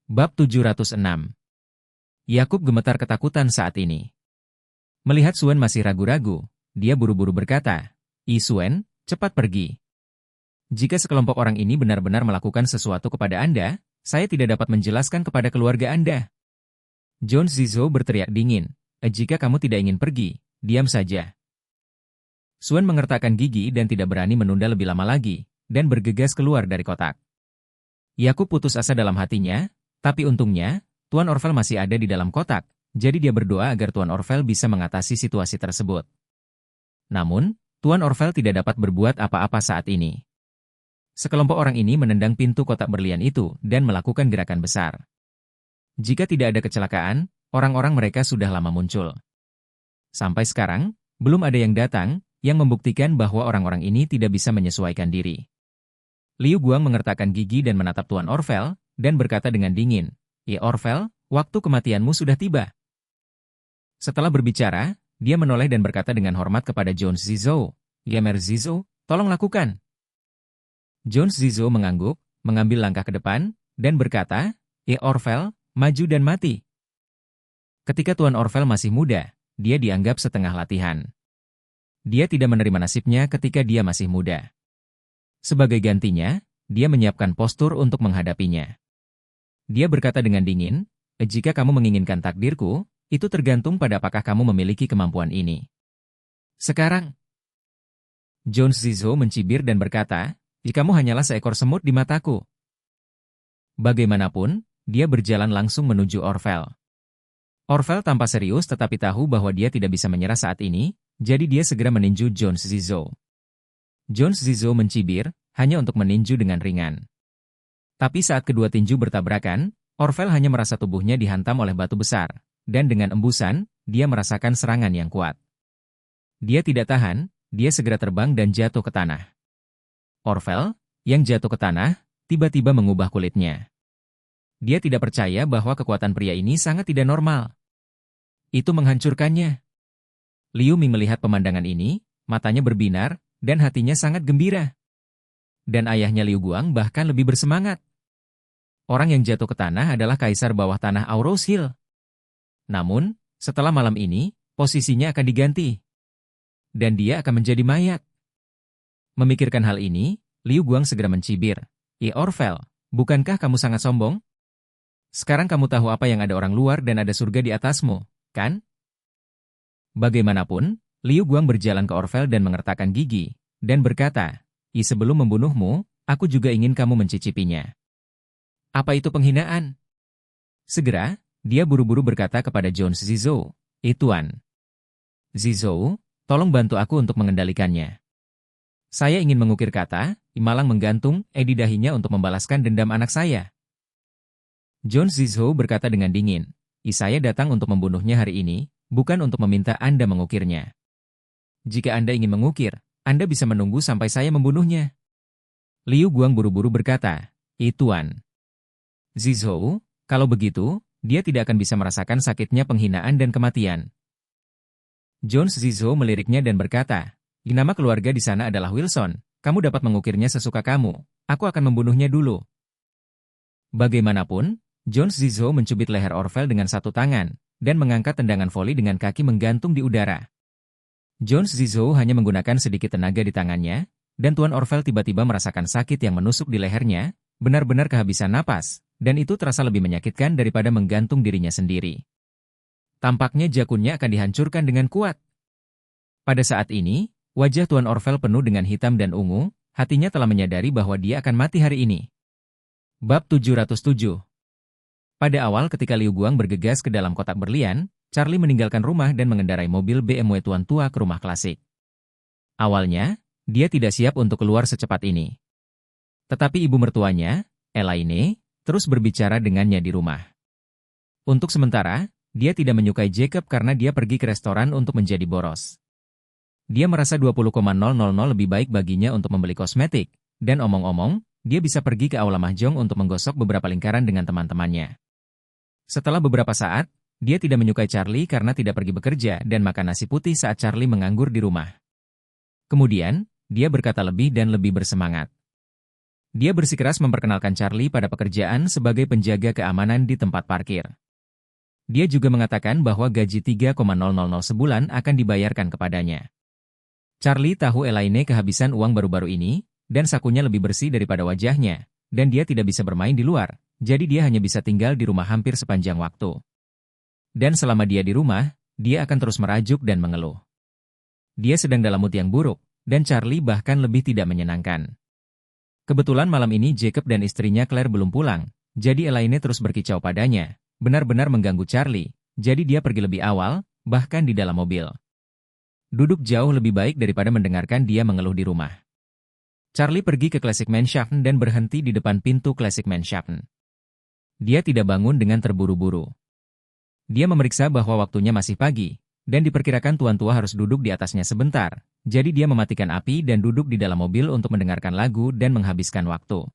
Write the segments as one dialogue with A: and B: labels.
A: Bab 706. Yakub gemetar ketakutan saat ini. Melihat Suen masih ragu-ragu, dia buru-buru berkata, Suen, cepat pergi. Jika sekelompok orang ini benar-benar melakukan sesuatu kepada Anda, saya tidak dapat menjelaskan kepada keluarga Anda. John Zizo berteriak dingin, jika kamu tidak ingin pergi, diam saja. Suen mengertakkan gigi dan tidak berani menunda lebih lama lagi, dan bergegas keluar dari kotak. Yakub putus asa dalam hatinya, tapi untungnya, Tuan Orvel masih ada di dalam kotak, jadi dia berdoa agar Tuan Orvel bisa mengatasi situasi tersebut. Namun, Tuan Orvel tidak dapat berbuat apa-apa saat ini. Sekelompok orang ini menendang pintu kotak berlian itu dan melakukan gerakan besar. Jika tidak ada kecelakaan, orang-orang mereka sudah lama muncul. Sampai sekarang, belum ada yang datang, yang membuktikan bahwa orang-orang ini tidak bisa menyesuaikan diri. Liu Guang mengertakkan gigi dan menatap Tuan Orvel, dan berkata dengan dingin, Orvel, waktu kematianmu sudah tiba. Setelah berbicara, dia menoleh dan berkata dengan hormat kepada Jones Zizo, Yemer Zizo, tolong lakukan. Jones Zizo mengangguk, mengambil langkah ke depan, dan berkata, Orvel, maju dan mati. Ketika Tuan Orvel masih muda, dia dianggap setengah latihan. Dia tidak menerima nasibnya ketika dia masih muda. Sebagai gantinya, dia menyiapkan postur untuk menghadapinya. Dia berkata dengan dingin, jika kamu menginginkan takdirku, itu tergantung pada apakah kamu memiliki kemampuan ini. Sekarang, Jones Zizo mencibir dan berkata, kamu hanyalah seekor semut di mataku. Bagaimanapun, dia berjalan langsung menuju Orvel. Orvel tampak serius tetapi tahu bahwa dia tidak bisa menyerah saat ini, jadi dia segera meninju Jones Zizo. Jones Zizo mencibir, hanya untuk meninju dengan ringan. Tapi saat kedua tinju bertabrakan, Orvel hanya merasa tubuhnya dihantam oleh batu besar, dan dengan embusan, dia merasakan serangan yang kuat. Dia tidak tahan, dia segera terbang dan jatuh ke tanah. Orvel, yang jatuh ke tanah, tiba-tiba mengubah kulitnya. Dia tidak percaya bahwa kekuatan pria ini sangat tidak normal. Itu menghancurkannya. Liu Ming melihat pemandangan ini, matanya berbinar, dan hatinya sangat gembira. Dan ayahnya Liu Guang bahkan lebih bersemangat. Orang yang jatuh ke tanah adalah kaisar bawah tanah Auros Hill. Namun, setelah malam ini, posisinya akan diganti. Dan dia akan menjadi mayat. Memikirkan hal ini, Liu Guang segera mencibir. Orvel, bukankah kamu sangat sombong? Sekarang kamu tahu apa yang ada orang luar dan ada surga di atasmu, kan? Bagaimanapun, Liu Guang berjalan ke Orvel dan mengertakkan gigi, dan berkata, sebelum membunuhmu, aku juga ingin kamu mencicipinya. Apa itu penghinaan? Segera, dia buru-buru berkata kepada Jones Zizo, Tuan Zizo, tolong bantu aku untuk mengendalikannya. Saya ingin mengukir kata, malang menggantung, di dahinya untuk membalaskan dendam anak saya. Jones Zizo berkata dengan dingin, saya datang untuk membunuhnya hari ini, bukan untuk meminta Anda mengukirnya. Jika Anda ingin mengukir, Anda bisa menunggu sampai saya membunuhnya. Liu Guang buru-buru berkata, Tuan Zizo, kalau begitu, dia tidak akan bisa merasakan sakitnya penghinaan dan kematian. Jones Zizo meliriknya dan berkata, nama keluarga di sana adalah Wilson, kamu dapat mengukirnya sesuka kamu, aku akan membunuhnya dulu. Bagaimanapun, Jones Zizo mencubit leher Orvel dengan satu tangan, dan mengangkat tendangan voli dengan kaki menggantung di udara. Jones Zizo hanya menggunakan sedikit tenaga di tangannya, dan Tuan Orvel tiba-tiba merasakan sakit yang menusuk di lehernya, benar-benar kehabisan napas, dan itu terasa lebih menyakitkan daripada menggantung dirinya sendiri. Tampaknya jakunnya akan dihancurkan dengan kuat. Pada saat ini, wajah Tuan Orvel penuh dengan hitam dan ungu, hatinya telah menyadari bahwa dia akan mati hari ini. Bab 707. Pada awal ketika Liu Guang bergegas ke dalam kotak berlian, Charlie meninggalkan rumah dan mengendarai mobil BMW tuan tua ke rumah klasik. Awalnya, dia tidak siap untuk keluar secepat ini. Tetapi ibu mertuanya, Elaine, terus berbicara dengannya di rumah. Untuk sementara, dia tidak menyukai Jacob karena dia pergi ke restoran untuk menjadi boros. Dia merasa 20,000 lebih baik baginya untuk membeli kosmetik, dan omong-omong, dia bisa pergi ke aula mahjong untuk menggosok beberapa lingkaran dengan teman-temannya. Setelah beberapa saat, dia tidak menyukai Charlie karena tidak pergi bekerja dan makan nasi putih saat Charlie menganggur di rumah. Kemudian, dia berkata lebih dan lebih bersemangat. Dia bersikeras memperkenalkan Charlie pada pekerjaan sebagai penjaga keamanan di tempat parkir. Dia juga mengatakan bahwa gaji 3,000 sebulan akan dibayarkan kepadanya. Charlie tahu Elaine kehabisan uang baru-baru ini, dan sakunya lebih bersih daripada wajahnya, dan dia tidak bisa bermain di luar, jadi dia hanya bisa tinggal di rumah hampir sepanjang waktu. Dan selama dia di rumah, dia akan terus merajuk dan mengeluh. Dia sedang dalam mood yang buruk, dan Charlie bahkan lebih tidak menyenangkan. Kebetulan malam ini Jacob dan istrinya Claire belum pulang, jadi Elaine terus berkicau padanya, benar-benar mengganggu Charlie, jadi dia pergi lebih awal, bahkan di dalam mobil. Duduk jauh lebih baik daripada mendengarkan dia mengeluh di rumah. Charlie pergi ke Classic Mansion dan berhenti di depan pintu Classic Mansion. Dia tidak bangun dengan terburu-buru. Dia memeriksa bahwa waktunya masih pagi, dan diperkirakan tuan tua harus duduk di atasnya sebentar, jadi dia mematikan api dan duduk di dalam mobil untuk mendengarkan lagu dan menghabiskan waktu.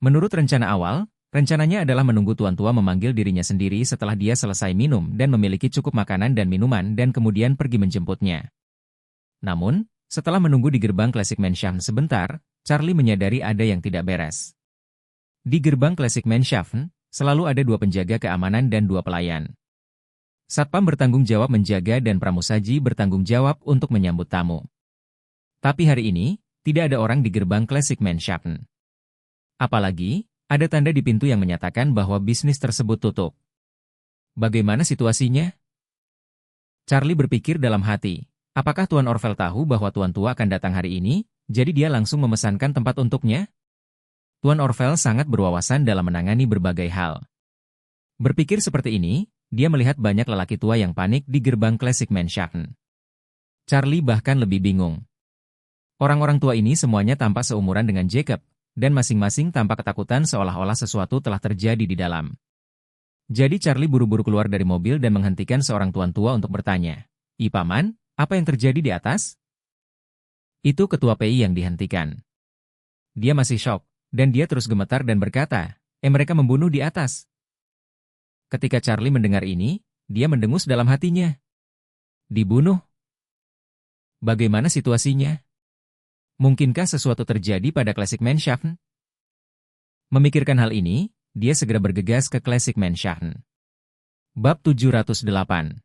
A: Menurut rencana awal, rencananya adalah menunggu tuan tua memanggil dirinya sendiri setelah dia selesai minum dan memiliki cukup makanan dan minuman dan kemudian pergi menjemputnya. Namun, setelah menunggu di gerbang Classic Mansion sebentar, Charlie menyadari ada yang tidak beres. Di gerbang Classic Mansion, selalu ada 2 penjaga keamanan dan 2 pelayan. Satpam bertanggung jawab menjaga dan pramusaji bertanggung jawab untuk menyambut tamu. Tapi hari ini, tidak ada orang di gerbang Classic Mansion. Apalagi, ada tanda di pintu yang menyatakan bahwa bisnis tersebut tutup. Bagaimana situasinya? Charlie berpikir dalam hati, apakah Tuan Orvel tahu bahwa Tuan Tua akan datang hari ini, jadi dia langsung memesankan tempat untuknya? Tuan Orvel sangat berwawasan dalam menangani berbagai hal. Berpikir seperti ini, dia melihat banyak lelaki tua yang panik di gerbang Classic Mansion. Charlie bahkan lebih bingung. Orang-orang tua ini semuanya tampak seumuran dengan Jacob, dan masing-masing tampak ketakutan seolah-olah sesuatu telah terjadi di dalam. Jadi Charlie buru-buru keluar dari mobil dan menghentikan seorang tuan tua untuk bertanya, Paman, apa yang terjadi di atas?" Itu ketua PI yang dihentikan. Dia masih syok, dan dia terus gemetar dan berkata, mereka membunuh di atas." Ketika Charlie mendengar ini, dia mendengus dalam hatinya. Dibunuh? Bagaimana situasinya? Mungkinkah sesuatu terjadi pada Classic Mansion? Memikirkan hal ini, dia segera bergegas ke Classic Mansion. Bab 708.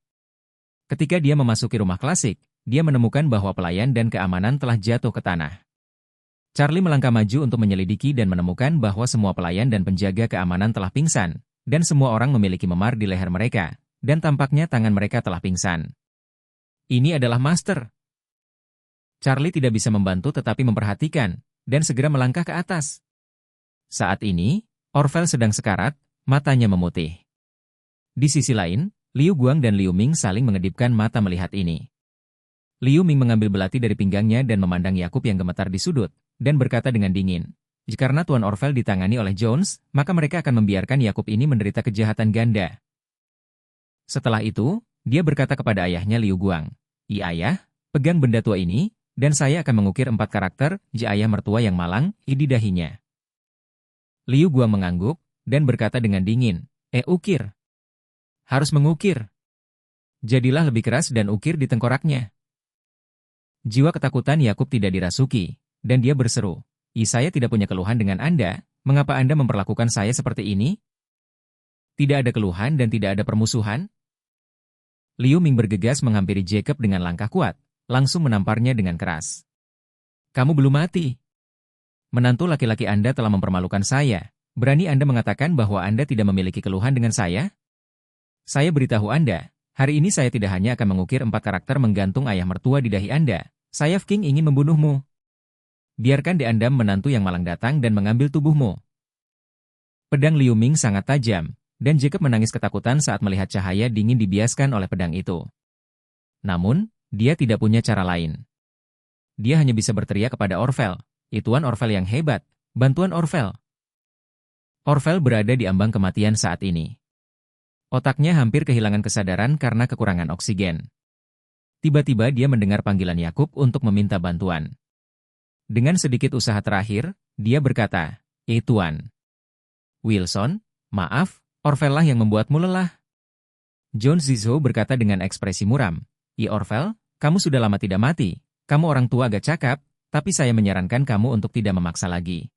A: Ketika dia memasuki rumah klasik, dia menemukan bahwa pelayan dan keamanan telah jatuh ke tanah. Charlie melangkah maju untuk menyelidiki dan menemukan bahwa semua pelayan dan penjaga keamanan telah pingsan, dan semua orang memiliki memar di leher mereka, dan tampaknya tangan mereka telah pingsan. Ini adalah Master. Charlie tidak bisa membantu tetapi memperhatikan, dan segera melangkah ke atas. Saat ini, Orvel sedang sekarat, matanya memutih. Di sisi lain, Liu Guang dan Liu Ming saling mengedipkan mata melihat ini. Liu Ming mengambil belati dari pinggangnya dan memandang Yakub yang gemetar di sudut, dan berkata dengan dingin, "Karena Tuan Orvel ditangani oleh Jones, maka mereka akan membiarkan Yakub ini menderita kejahatan ganda." Setelah itu, dia berkata kepada ayahnya Liu Guang, Ayah, pegang benda tua ini, dan saya akan mengukir 4 karakter, ayah mertua yang malang, di dahinya." Liu Guang mengangguk, dan berkata dengan dingin, ukir. Harus mengukir. Jadilah lebih keras dan ukir di tengkoraknya. Jiwa ketakutan Yakub tidak dirasuki, dan dia berseru, Saya tidak punya keluhan dengan Anda, mengapa Anda memperlakukan saya seperti ini? Tidak ada keluhan dan tidak ada permusuhan? Liu Ming bergegas menghampiri Jacob dengan langkah kuat, langsung menamparnya dengan keras. "Kamu belum mati. Menantu laki-laki Anda telah mempermalukan saya. Berani Anda mengatakan bahwa Anda tidak memiliki keluhan dengan saya? Saya beritahu Anda, hari ini saya tidak hanya akan mengukir 4 karakter menggantung ayah mertua di dahi Anda. Saya King ingin membunuhmu. Biarkan diandam menantu yang malang datang dan mengambil tubuhmu." Pedang Liu Ming sangat tajam, dan Jacob menangis ketakutan saat melihat cahaya dingin dibiaskan oleh pedang itu. Namun, dia tidak punya cara lain. Dia hanya bisa berteriak kepada Orvel, Tuan Orvel yang hebat, bantuan Orvel. Orvel berada di ambang kematian saat ini. Otaknya hampir kehilangan kesadaran karena kekurangan oksigen. Tiba-tiba dia mendengar panggilan Yakub untuk meminta bantuan. Dengan sedikit usaha terakhir, dia berkata, Tuan. Wilson, maaf, Orvel lah yang membuatmu lelah. John Zizou berkata dengan ekspresi muram, Orvel, kamu sudah lama tidak mati, kamu orang tua agak cakap, tapi saya menyarankan kamu untuk tidak memaksa lagi.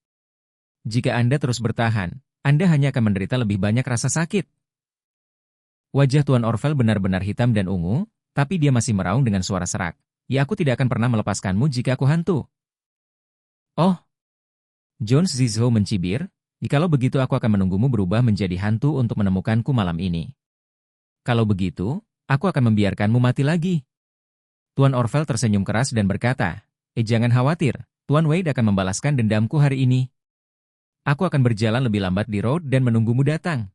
A: Jika Anda terus bertahan, Anda hanya akan menderita lebih banyak rasa sakit. Wajah Tuan Orvel benar-benar hitam dan ungu, tapi dia masih meraung dengan suara serak. Ya, aku tidak akan pernah melepaskanmu jika aku hantu. Oh, Jones Zizou mencibir, jikalau begitu aku akan menunggumu berubah menjadi hantu untuk menemukanku malam ini. Kalau begitu, aku akan membiarkanmu mati lagi. Tuan Orvel tersenyum keras dan berkata, jangan khawatir, Tuan Wade akan membalaskan dendamku hari ini. Aku akan berjalan lebih lambat di road dan menunggumu datang.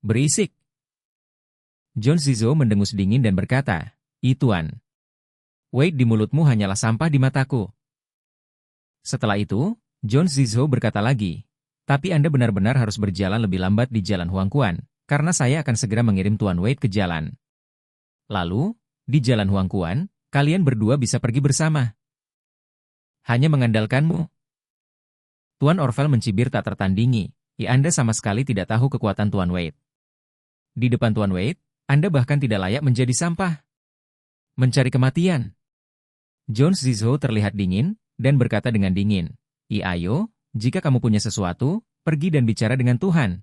A: Berisik. Jones Zizou mendengus dingin dan berkata, Tuan. Wade di mulutmu hanyalah sampah di mataku. Setelah itu, Jones Zizou berkata lagi, tapi Anda benar-benar harus berjalan lebih lambat di jalan Huangquan, karena saya akan segera mengirim Tuan Wade ke jalan. Lalu, di jalan Huangquan, kalian berdua bisa pergi bersama. Hanya mengandalkanmu. Tuan Orvel mencibir tak tertandingi, Anda sama sekali tidak tahu kekuatan Tuan Wade. Di depan Tuan Wade, Anda bahkan tidak layak menjadi sampah. Mencari kematian. Jones Zizou terlihat dingin, dan berkata dengan dingin, ayo, jika kamu punya sesuatu, pergi dan bicara dengan Tuhan.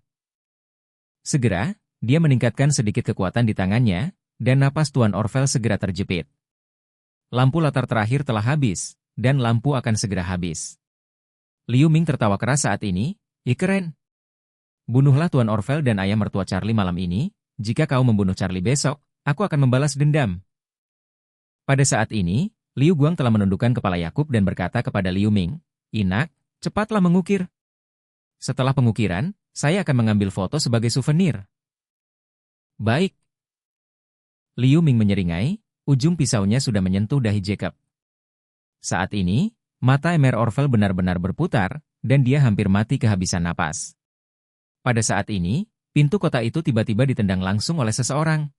A: Segera, dia meningkatkan sedikit kekuatan di tangannya, dan napas Tuan Orvel segera terjepit. Lampu latar terakhir telah habis, dan lampu akan segera habis. Liu Ming tertawa keras saat ini, keren. Bunuhlah Tuan Orvel dan ayah mertua Charlie malam ini, jika kau membunuh Charlie besok, aku akan membalas dendam. Pada saat ini, Liu Guang telah menundukkan kepala Yakub dan berkata kepada Liu Ming, Nak, cepatlah mengukir. Setelah pengukiran, saya akan mengambil foto sebagai souvenir. Baik. Liu Ming menyeringai, ujung pisaunya sudah menyentuh dahi Jacob. Saat ini, mata Emer Orvel benar-benar berputar, dan dia hampir mati kehabisan napas. Pada saat ini, pintu kota itu tiba-tiba ditendang langsung oleh seseorang.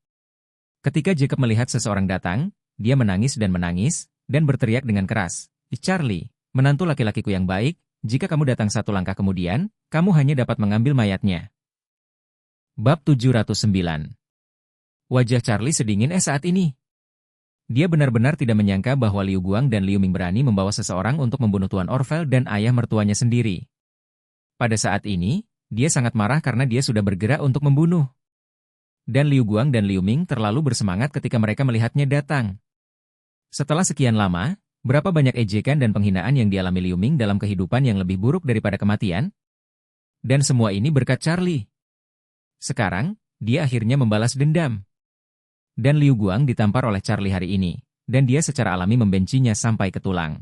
A: Ketika Jacob melihat seseorang datang, dia menangis, dan berteriak dengan keras, Charlie, menantu laki-lakiku yang baik, jika kamu datang satu langkah kemudian, kamu hanya dapat mengambil mayatnya. Bab 709. Wajah Charlie sedingin saat ini. Dia benar-benar tidak menyangka bahwa Liu Guang dan Liu Ming berani membawa seseorang untuk membunuh Tuan Orvel dan ayah mertuanya sendiri. Pada saat ini, dia sangat marah karena dia sudah bergerak untuk membunuh. Dan Liu Guang dan Liu Ming terlalu bersemangat ketika mereka melihatnya datang. Setelah sekian lama, berapa banyak ejekan dan penghinaan yang dialami Liu Ming dalam kehidupan yang lebih buruk daripada kematian? Dan semua ini berkat Charlie. Sekarang, dia akhirnya membalas dendam. Dan Liu Guang ditampar oleh Charlie hari ini, dan dia secara alami membencinya sampai ke tulang.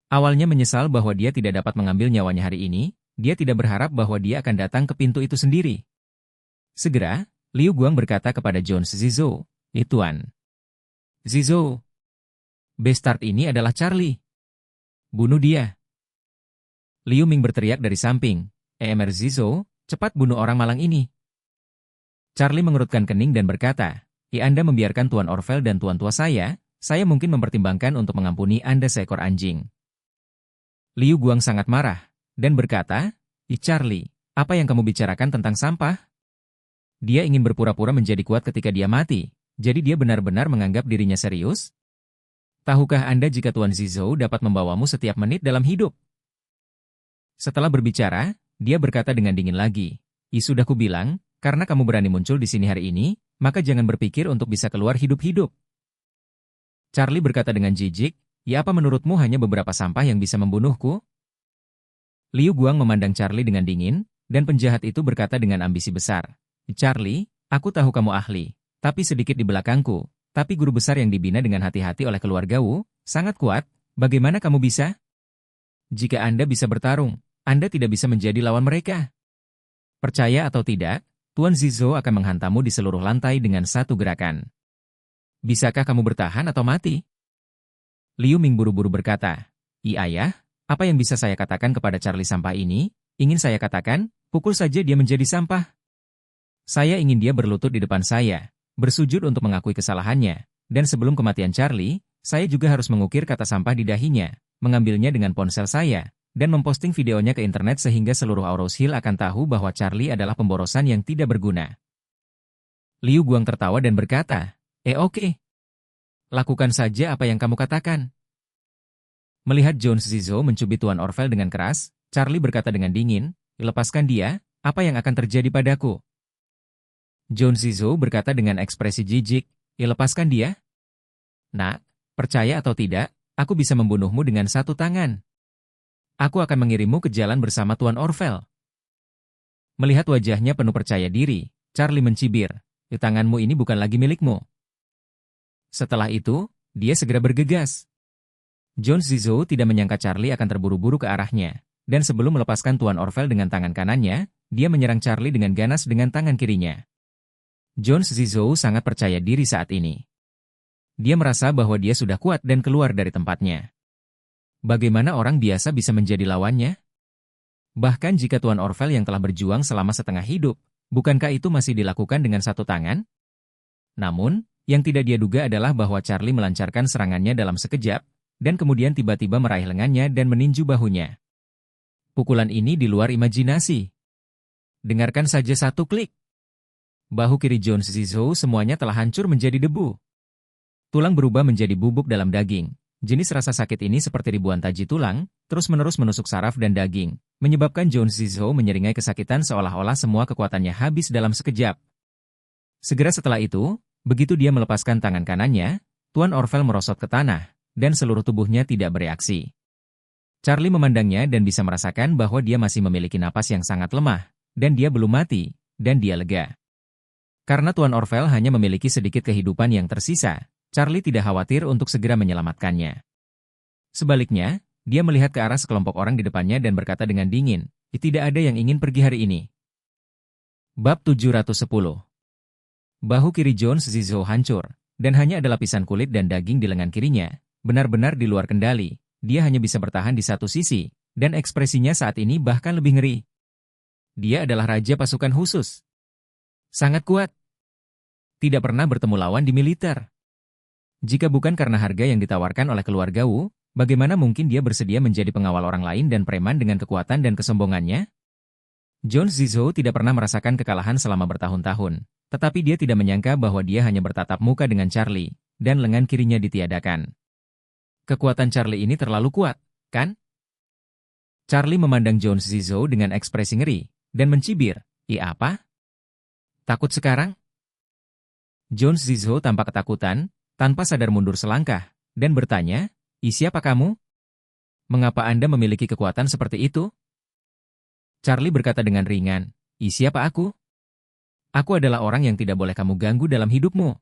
A: Awalnya menyesal bahwa dia tidak dapat mengambil nyawanya hari ini, dia tidak berharap bahwa dia akan datang ke pintu itu sendiri. Segera, Liu Guang berkata kepada Jones Zizou, Tuan. Zizou. Bastard ini adalah Charlie. Bunuh dia. Liu Ming berteriak dari samping, Emer Zizou, cepat bunuh orang malang ini. Charlie mengerutkan kening dan berkata, Anda membiarkan Tuan Orvel dan Tuan tua saya mungkin mempertimbangkan untuk mengampuni Anda seekor anjing. Liu Guang sangat marah, dan berkata, Charlie, apa yang kamu bicarakan tentang sampah? Dia ingin berpura-pura menjadi kuat ketika dia mati, jadi dia benar-benar menganggap dirinya serius? Tahukah Anda jika Tuan Zizou dapat membawamu setiap menit dalam hidup? Setelah berbicara, dia berkata dengan dingin lagi, sudah kubilang, karena kamu berani muncul di sini hari ini, maka jangan berpikir untuk bisa keluar hidup-hidup. Charlie berkata dengan jijik, apa menurutmu hanya beberapa sampah yang bisa membunuhku? Liu Guang memandang Charlie dengan dingin, dan penjahat itu berkata dengan ambisi besar, Charlie, aku tahu kamu ahli, tapi sedikit di belakangku. Tapi guru besar yang dibina dengan hati-hati oleh keluarga Wu, sangat kuat, bagaimana kamu bisa? Jika Anda bisa bertarung, Anda tidak bisa menjadi lawan mereka. Percaya atau tidak, Tuan Zizou akan menghantammu di seluruh lantai dengan satu gerakan. Bisakah kamu bertahan atau mati? Liu Ming buru-buru berkata, Ayah, apa yang bisa saya katakan kepada Charlie sampah ini? Ingin saya katakan, pukul saja dia menjadi sampah. Saya ingin dia berlutut di depan saya, bersujud untuk mengakui kesalahannya, dan sebelum kematian Charlie, saya juga harus mengukir kata sampah di dahinya, mengambilnya dengan ponsel saya, dan memposting videonya ke internet sehingga seluruh Auros Hill akan tahu bahwa Charlie adalah pemborosan yang tidak berguna. Liu Guang tertawa dan berkata, oke. Lakukan saja apa yang kamu katakan. Melihat Jones Zizou mencubit Tuan Orvel dengan keras, Charlie berkata dengan dingin, "Lepaskan dia, apa yang akan terjadi padaku?" John Zizou berkata dengan ekspresi jijik, "Lepaskan dia? Nak, percaya atau tidak, aku bisa membunuhmu dengan satu tangan. Aku akan mengirimmu ke jalan bersama Tuan Orvel." Melihat wajahnya penuh percaya diri, Charlie mencibir, "Tanganmu ini bukan lagi milikmu." Setelah itu, dia segera bergegas. John Zizou tidak menyangka Charlie akan terburu-buru ke arahnya, dan sebelum melepaskan Tuan Orvel dengan tangan kanannya, dia menyerang Charlie dengan ganas dengan tangan kirinya. John Zizou sangat percaya diri saat ini. Dia merasa bahwa dia sudah kuat dan keluar dari tempatnya. Bagaimana orang biasa bisa menjadi lawannya? Bahkan jika Tuan Orvel yang telah berjuang selama setengah hidup, bukankah itu masih dilakukan dengan satu tangan? Namun, yang tidak dia duga adalah bahwa Charlie melancarkan serangannya dalam sekejap, dan kemudian tiba-tiba meraih lengannya dan meninju bahunya. Pukulan ini di luar imajinasi. Dengarkan saja satu klik. Bahu kiri John Zizou semuanya telah hancur menjadi debu. Tulang berubah menjadi bubuk dalam daging. Jenis rasa sakit ini seperti ribuan taji tulang, terus-menerus menusuk saraf dan daging, menyebabkan John Zizou menyeringai kesakitan seolah-olah semua kekuatannya habis dalam sekejap. Segera setelah itu, begitu dia melepaskan tangan kanannya, Tuan Orvel merosot ke tanah, dan seluruh tubuhnya tidak bereaksi. Charlie memandangnya dan bisa merasakan bahwa dia masih memiliki napas yang sangat lemah, dan dia belum mati, dan dia lega. Karena Tuan Orvel hanya memiliki sedikit kehidupan yang tersisa, Charlie tidak khawatir untuk segera menyelamatkannya. Sebaliknya, dia melihat ke arah sekelompok orang di depannya dan berkata dengan dingin, "Tidak ada yang ingin pergi hari ini." Bab 710. Bahu kiri John Zizou hancur, dan hanya ada lapisan kulit dan daging di lengan kirinya, benar-benar di luar kendali. Dia hanya bisa bertahan di satu sisi, dan ekspresinya saat ini bahkan lebih ngeri. Dia adalah raja pasukan khusus. Sangat kuat. Tidak pernah bertemu lawan di militer. Jika bukan karena harga yang ditawarkan oleh keluarga Wu, bagaimana mungkin dia bersedia menjadi pengawal orang lain dan preman dengan kekuatan dan kesombongannya? John Zizou tidak pernah merasakan kekalahan selama bertahun-tahun, tetapi dia tidak menyangka bahwa dia hanya bertatap muka dengan Charlie, dan lengan kirinya ditiadakan. Kekuatan Charlie ini terlalu kuat, kan? Charlie memandang John Zizou dengan ekspresi ngeri, dan mencibir, apa? Takut sekarang?" John Zizou tampak ketakutan, tanpa sadar mundur selangkah, dan bertanya, "Siapa kamu? Mengapa Anda memiliki kekuatan seperti itu?" Charlie berkata dengan ringan, "Siapa aku? Aku adalah orang yang tidak boleh kamu ganggu dalam hidupmu."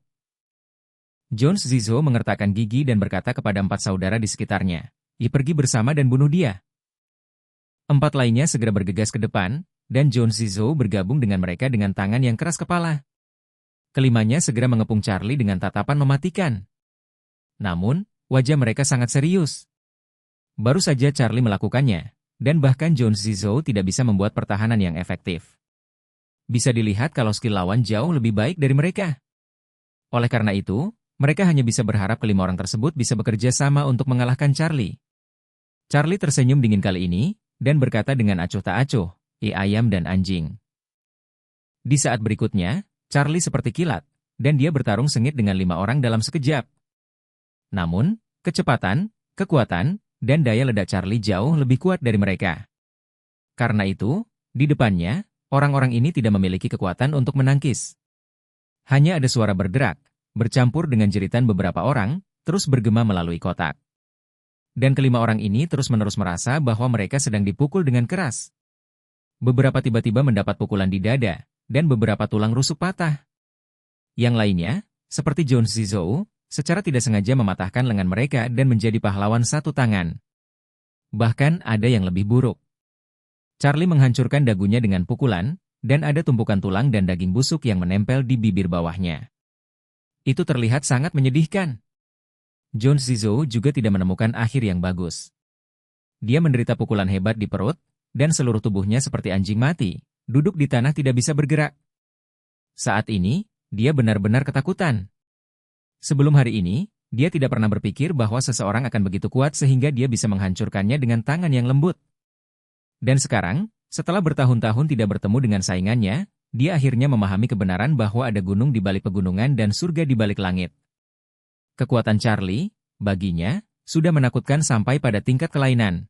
A: John Zizou mengertakkan gigi dan berkata kepada 4 saudara di sekitarnya, "Pergi bersama dan bunuh dia." 4 lainnya segera bergegas ke depan, dan John Zizou bergabung dengan mereka dengan tangan yang keras kepala. Kelimanya segera mengepung Charlie dengan tatapan mematikan. Namun, wajah mereka sangat serius. Baru saja Charlie melakukannya, dan bahkan John Zizou tidak bisa membuat pertahanan yang efektif. Bisa dilihat kalau skill lawan jauh lebih baik dari mereka. Oleh karena itu, mereka hanya bisa berharap kelima orang tersebut bisa bekerja sama untuk mengalahkan Charlie. Charlie tersenyum dingin kali ini, dan berkata dengan acuh tak acuh, "Ayam dan anjing." Di saat berikutnya, Charlie seperti kilat, dan dia bertarung sengit dengan 5 orang dalam sekejap. Namun, kecepatan, kekuatan, dan daya ledak Charlie jauh lebih kuat dari mereka. Karena itu, di depannya, orang-orang ini tidak memiliki kekuatan untuk menangkis. Hanya ada suara berderak, bercampur dengan jeritan beberapa orang, terus bergema melalui kotak. Dan kelima orang ini terus-menerus merasa bahwa mereka sedang dipukul dengan keras. Beberapa tiba-tiba mendapat pukulan di dada, dan beberapa tulang rusuk patah. Yang lainnya, seperti John Zizou, secara tidak sengaja mematahkan lengan mereka dan menjadi pahlawan satu tangan. Bahkan ada yang lebih buruk. Charlie menghancurkan dagunya dengan pukulan, dan ada tumpukan tulang dan daging busuk yang menempel di bibir bawahnya. Itu terlihat sangat menyedihkan. John Zizou juga tidak menemukan akhir yang bagus. Dia menderita pukulan hebat di perut, dan seluruh tubuhnya seperti anjing mati, duduk di tanah tidak bisa bergerak. Saat ini, dia benar-benar ketakutan. Sebelum hari ini, dia tidak pernah berpikir bahwa seseorang akan begitu kuat sehingga dia bisa menghancurkannya dengan tangan yang lembut. Dan sekarang, setelah bertahun-tahun tidak bertemu dengan saingannya, dia akhirnya memahami kebenaran bahwa ada gunung di balik pegunungan dan surga di balik langit. Kekuatan Charlie, baginya, sudah menakutkan sampai pada tingkat kelainan.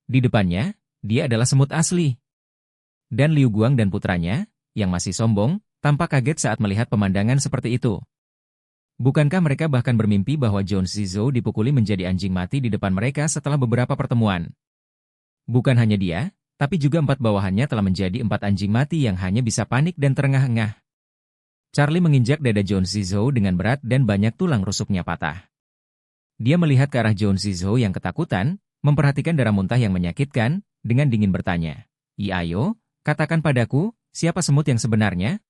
A: Di depannya, Dia adalah semut asli. Dan Liu Guang dan putranya, yang masih sombong, tampak kaget saat melihat pemandangan seperti itu. Bukankah mereka bahkan bermimpi bahwa Zhou Zizou dipukuli menjadi anjing mati di depan mereka setelah beberapa pertemuan? Bukan hanya dia, tapi juga 4 bawahannya telah menjadi 4 anjing mati yang hanya bisa panik dan terengah-engah. Charlie menginjak dada Zhou Zizou dengan berat dan banyak tulang rusuknya patah. Dia melihat ke arah Zhou Zizou yang ketakutan, memperhatikan darah muntah yang menyakitkan, dengan dingin bertanya, "Ayo, katakan padaku, siapa semut yang sebenarnya?"